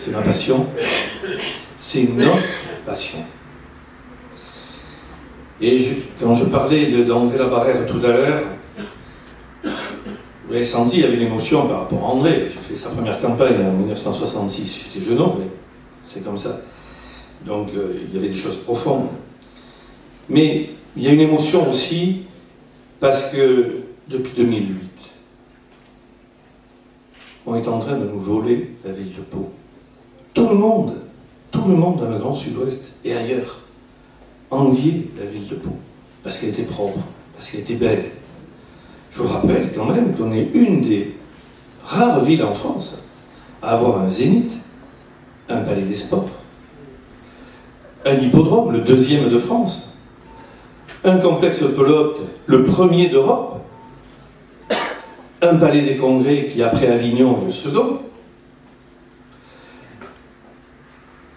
c'est ma passion, c'est notre passion. Et quand je parlais d'André Labarrère tout à l'heure, vous avez senti, il y avait une émotion par rapport à André. J'ai fait sa première campagne en 1966, j'étais jeune homme, mais c'est comme ça. Donc il y avait des choses profondes. Mais il y a une émotion aussi parce que depuis 2008, on est en train de nous voler la ville de Pau. Tout le monde dans le Grand Sud-Ouest et ailleurs enviait la ville de Pau parce qu'elle était propre, parce qu'elle était belle. Je vous rappelle quand même qu'on est une des rares villes en France à avoir un zénith, un palais des sports, un hippodrome, le 2e de France, un complexe de pelote, le 1er d'Europe, un palais des congrès qui, après Avignon, est le second,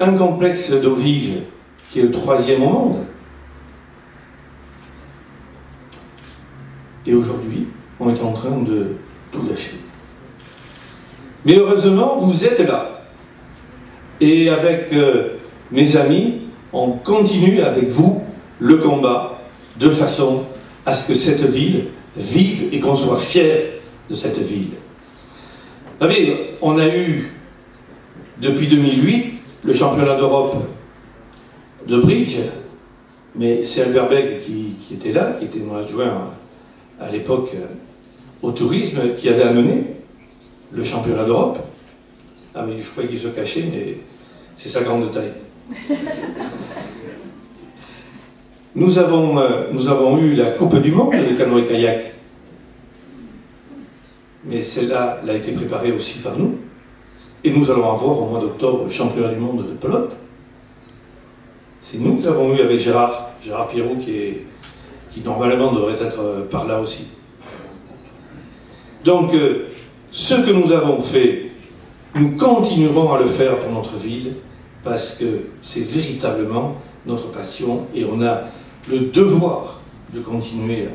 un complexe d'eau vive qui est le 3e au monde. Et aujourd'hui, on est en train de tout gâcher. Mais heureusement, vous êtes là. Et avec mes amis, on continue avec vous le combat de façon à ce que cette ville vive et qu'on soit fiers de cette ville. Vous savez, on a eu, depuis 2008, le championnat d'Europe de bridge, mais c'est Albert Beg qui était là, qui était mon adjoint à l'époque au tourisme, qui avait amené le championnat d'Europe. Ah mais je croyais qu'il se cachait, mais c'est sa grande taille. Nous avons eu la Coupe du Monde de canoë-kayak. Mais celle-là, elle a été préparée aussi par nous. Et nous allons avoir au mois d'octobre le championnat du monde de pelote. C'est nous qui l'avons eu avec Gérard Pierrot, qui normalement devrait être par là aussi. Donc, ce que nous avons fait, nous continuerons à le faire pour notre ville, parce que c'est véritablement notre passion, et on a le devoir de continuer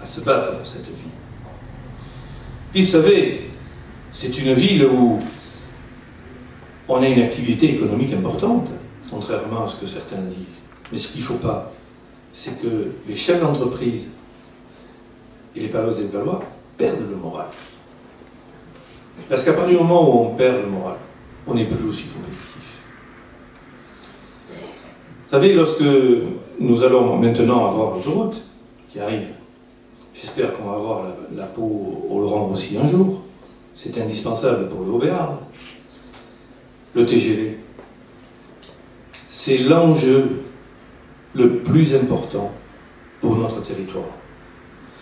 à se battre pour cette ville. Puis, vous savez, c'est une ville où on a une activité économique importante, contrairement à ce que certains disent. Mais ce qu'il ne faut pas, c'est que les chefs d'entreprise et les Palaises et les Palois perdent le moral. Parce qu'à partir du moment où on perd le moral, on n'est plus aussi compétitif. Vous savez, lorsque nous allons maintenant avoir l'autoroute qui arrive, j'espère qu'on va avoir la Pau au Laurent aussi un jour, c'est indispensable pour le Haut-Béarn, le TGV, c'est l'enjeu le plus important pour notre territoire.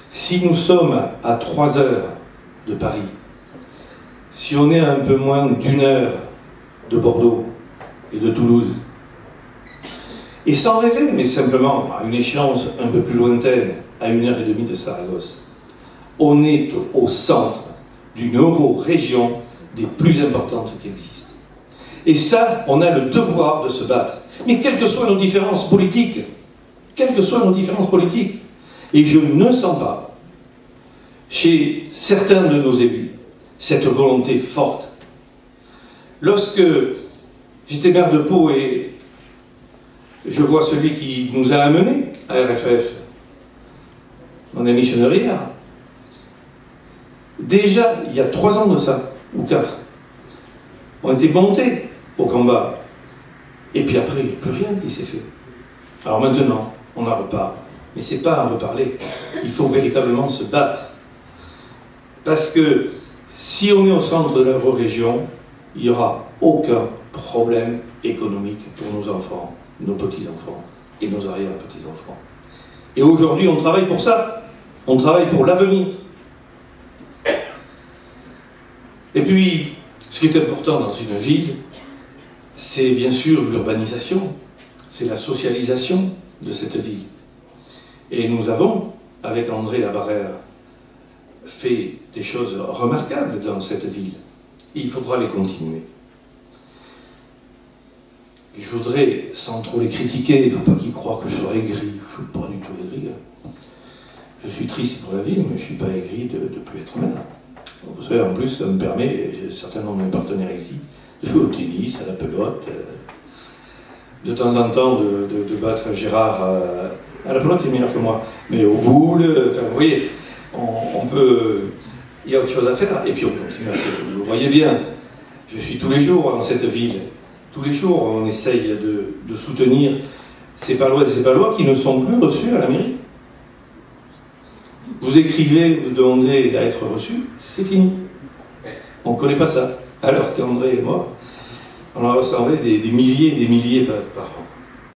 Si nous sommes à 3 heures de Paris, si on est à un peu moins d'1 heure de Bordeaux et de Toulouse, et sans rêver, mais simplement à une échéance un peu plus lointaine, à 1h30 de Saragosse, on est au centre d'une euro-région des plus importantes qui existent. Et ça, on a le devoir de se battre. Mais quelles que soient nos différences politiques, et je ne sens pas, chez certains de nos élus, cette volonté forte. Lorsque j'étais maire de Pau et je vois celui qui nous a amenés à RFF, mon ami Chenerière, déjà, il y a 3 ans de ça, ou 4, on était montés au combat. Et puis après, il n'y a plus rien qui s'est fait. Alors maintenant, on en repart. Mais ce n'est pas à reparler. Il faut véritablement se battre. Parce que si on est au centre de l'euro-région, il n'y aura aucun problème économique pour nos enfants, nos petits-enfants et nos arrière-petits-enfants. Et aujourd'hui, on travaille pour ça. On travaille pour l'avenir. Et puis, ce qui est important dans une ville, c'est bien sûr l'urbanisation, c'est la socialisation de cette ville. Et nous avons, avec André Labarrère, fait des choses remarquables dans cette ville. Et il faudra les continuer. Et je voudrais, sans trop les critiquer, il ne faut pas qu'ils croient que je serai aigri. Je ne suis pas du tout aigri. Je suis triste pour la ville, mais je ne suis pas aigri de ne plus être maire. Vous savez, en plus, ça me permet, et j'ai certainement mes partenaires ici, jouer au tennis, à la pelote, de temps en temps de battre Gérard à la pelote, il est meilleur que moi, mais au boule, enfin, vous voyez, on peut, il y a autre chose à faire, et puis on continue à se, vous voyez bien, je suis tous les jours dans cette ville, tous les jours on essaye de soutenir ces Palois qui ne sont plus reçus à la mairie. Vous écrivez, vous demandez à être reçu, c'est fini. On ne connaît pas ça. Alors qu'André et moi, on a rassemblé des milliers et des milliers par an.